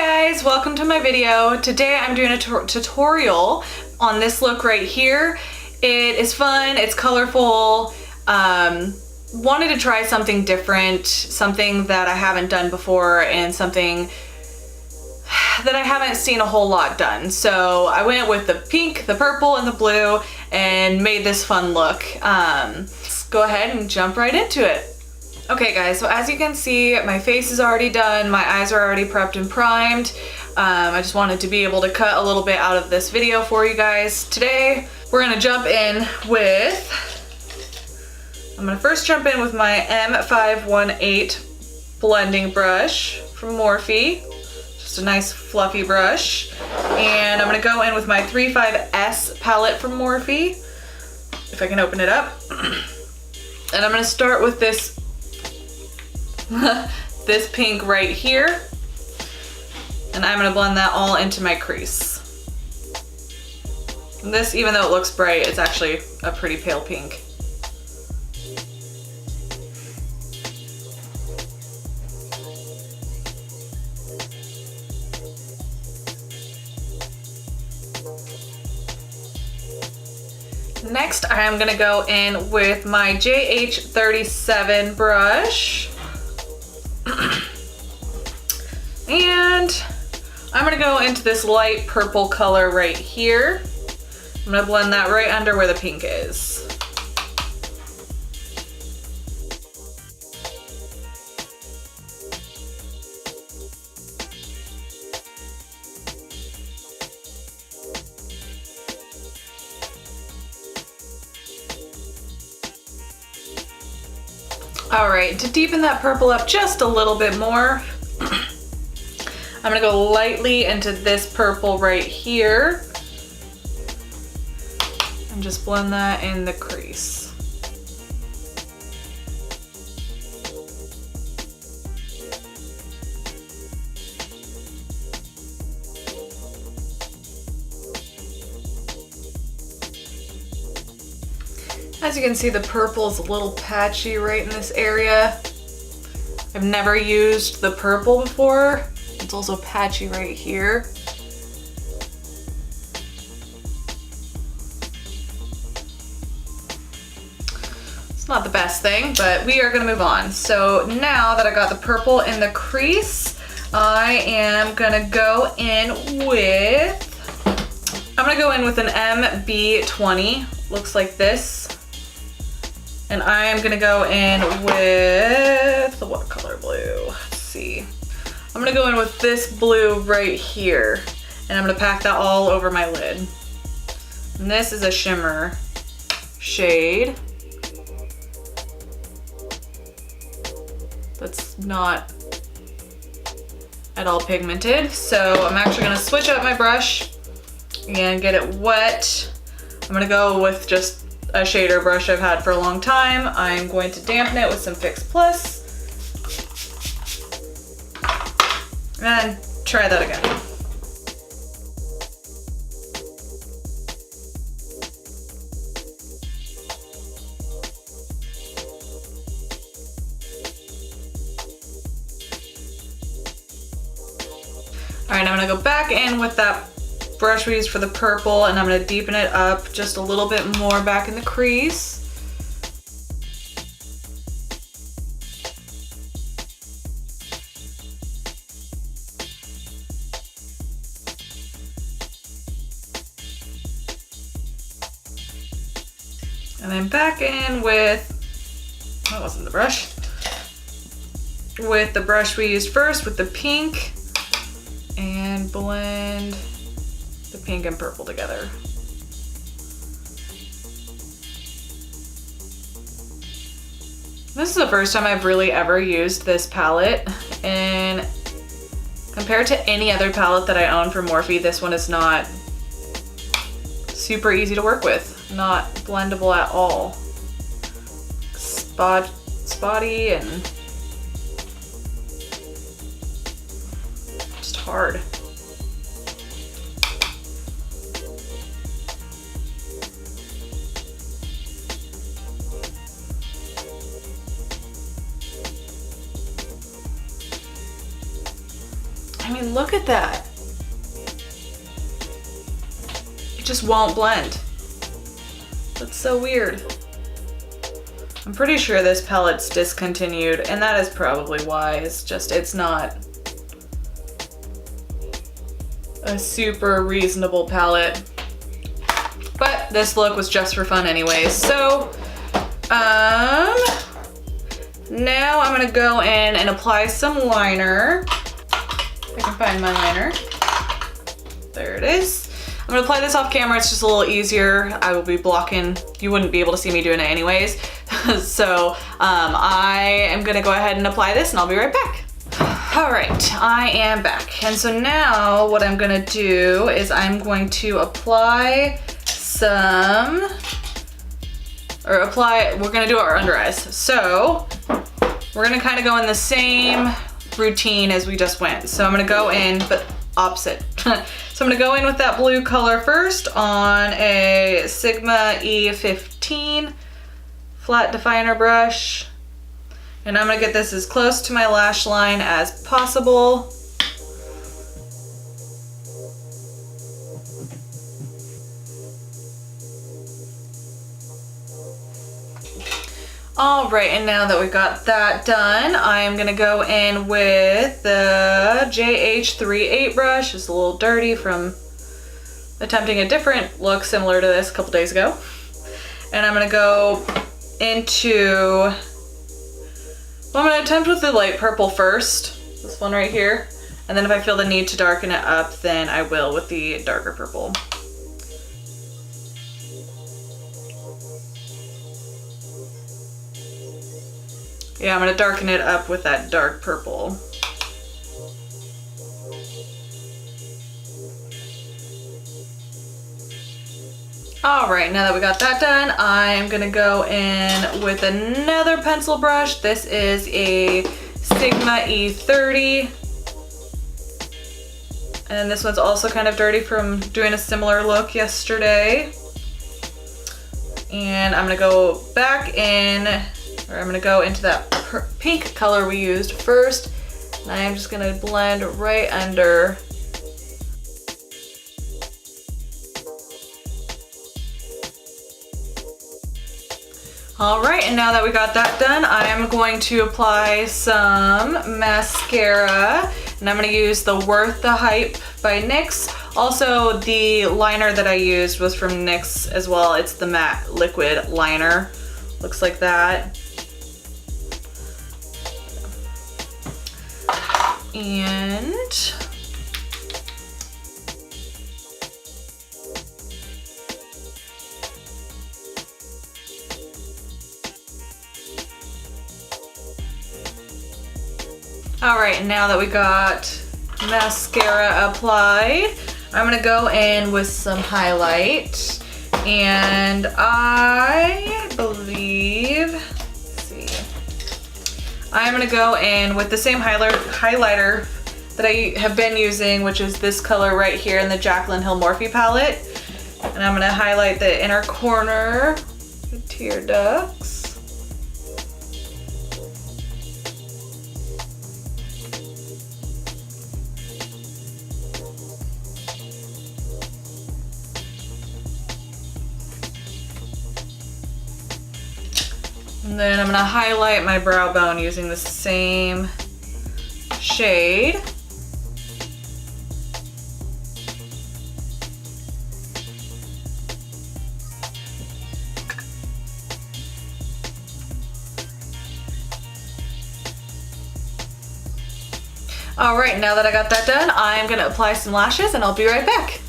guys, welcome to my video. Today I'm doing a tutorial on this look right here. It is fun, it's colorful. Wanted to try something different, something that I haven't done before and something that I haven't seen a whole lot done. So I went with the pink, the purple, and the blue and made this fun look. Let's go ahead and jump right into it. Okay guys, so as you can see, my face is already done, my eyes are already prepped and primed. I just wanted to be able to cut a little bit out of this video for you guys. Today, we're gonna jump in with, I'm gonna first jump in with my M518 blending brush from Morphe. Just a nice fluffy brush. And I'm gonna go in with my 35S palette from Morphe, if I can open it up. And I'm gonna start with this this pink right here, and I'm gonna blend that all into my crease. And this, even though it looks bright, it's actually a pretty pale pink. Next, I'm gonna go in with my JH37 brush. And I'm gonna go into this light purple color right here. I'm gonna blend that right under where the pink is. All right, to deepen that purple up just a little bit more, I'm gonna go lightly into this purple right here and just blend that in the crease. As you can see, the purple is a little patchy right in this area. I've never used the purple before. It's also patchy right here. It's not the best thing, but we are gonna move on. So now that I got the purple in the crease, I am gonna go in with, I'm gonna go in with an MB20, looks like this. And I'm gonna go in with the watercolor blue. Let's see. I'm gonna go in with this blue right here, and I'm gonna pack that all over my lid. And this is a shimmer shade. That's not at all pigmented. So I'm actually gonna switch up my brush and get it wet. I'm gonna go with just a shader brush I've had for a long time. I'm going to dampen it with some Fix Plus. And try that again. All right, I'm gonna go back in with that brush we used for the purple, and I'm gonna deepen it up just a little bit more back in the crease. And then back in with, that wasn't the brush, with the brush we used first with the pink, and blend the pink and purple together. This is the first time I've really ever used this palette, and compared to any other palette that I own from Morphe, this one is not super easy to work with. Not blendable at all. Spotty and just hard. I mean, look at that. It just won't blend. That's so weird. I'm pretty sure this palette's discontinued, and that is probably why. It's not a super reasonable palette. But this look was just for fun anyways. So, now I'm gonna go in and apply some liner. If I can find my liner. There it is. I'm gonna apply this off camera, it's just a little easier. I will be blocking, you wouldn't be able to see me doing it anyways. So I am gonna go ahead and apply this and I'll be right back. All right, I am back. And so now what I'm gonna do is I'm going to apply we're gonna do our under eyes. So we're gonna kind of go in the same routine as we just went. So I'm gonna go in, but opposite. So I'm gonna go in with that blue color first on a Sigma E15 flat definer brush. And I'm gonna get this as close to my lash line as possible. All right, and now that we got that done, I'm gonna go in with the JH38 brush. It's a little dirty from attempting a different look similar to this a couple days ago. And I'm gonna go into, I'm gonna attempt with the light purple first, this one right here. And then if I feel the need to darken it up, then I will with the darker purple. Yeah, I'm gonna darken it up with that dark purple. All right, now that we got that done, I'm gonna go in with another pencil brush. This is a Sigma E30. And this one's also kind of dirty from doing a similar look yesterday. And I'm gonna go back in, or I'm gonna go into that pink color we used first. And I'm just gonna blend right under. All right, and now that we got that done, I'm going to apply some mascara, and I'm gonna use the Worth the Hype by NYX. Also, the liner that I used was from NYX as well. It's the matte liquid liner. Looks like that. And all right, now that we got mascara applied, I'm gonna go in with some highlight. And I believe, let's see, I'm gonna go in with the same highlighter that I have been using, which is this color right here in the Jaclyn Hill Morphe palette. And I'm gonna highlight the inner corner, the tear ducts. And then I'm gonna highlight my brow bone using the same shade. All right, now that I got that done, I'm gonna apply some lashes and I'll be right back.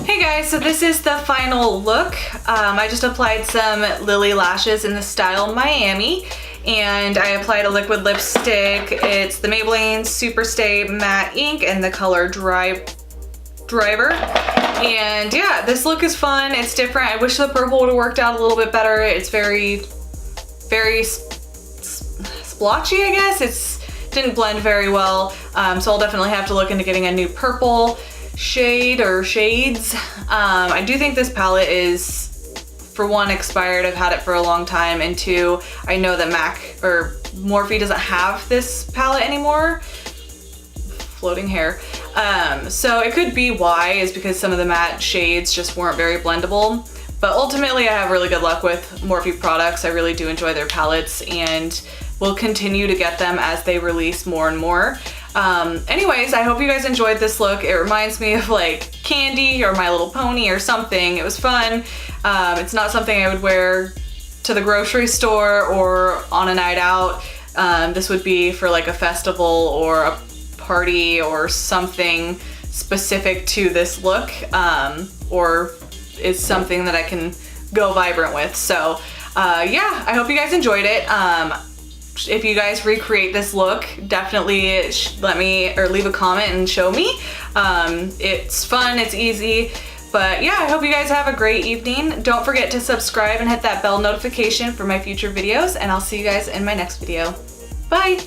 Hey guys, so this is the final look. I just applied some Lily lashes in the style Miami, and I applied a liquid lipstick. It's the Maybelline Superstay Matte Ink in the color Driver. And yeah, this look is fun. It's different. I wish the purple would have worked out a little bit better. It's very splotchy, I guess. It didn't blend very well. So I'll definitely have to look into getting a new purple shade or shades. I do think this palette is, for one, expired. I've had it for a long time, and two, I know that MAC or Morphe doesn't have this palette anymore. floating hair. So it could be why is because some of the matte shades just weren't very blendable. But ultimately I have really good luck with Morphe products. I really do enjoy their palettes and will continue to get them as they release more and more. Anyways, I hope you guys enjoyed this look. It reminds me of like Candy or My Little Pony or something. It was fun. It's not something I would wear to the grocery store or on a night out. This would be for like a festival or a party or something specific to this look, or is something that I can go vibrant with. So yeah, I hope you guys enjoyed it. If you guys recreate this look, definitely let me, or leave a comment and show me. It's fun, it's easy. But yeah, I hope you guys have a great evening. Don't forget to subscribe and hit that bell notification for my future videos, and I'll see you guys in my next video. Bye!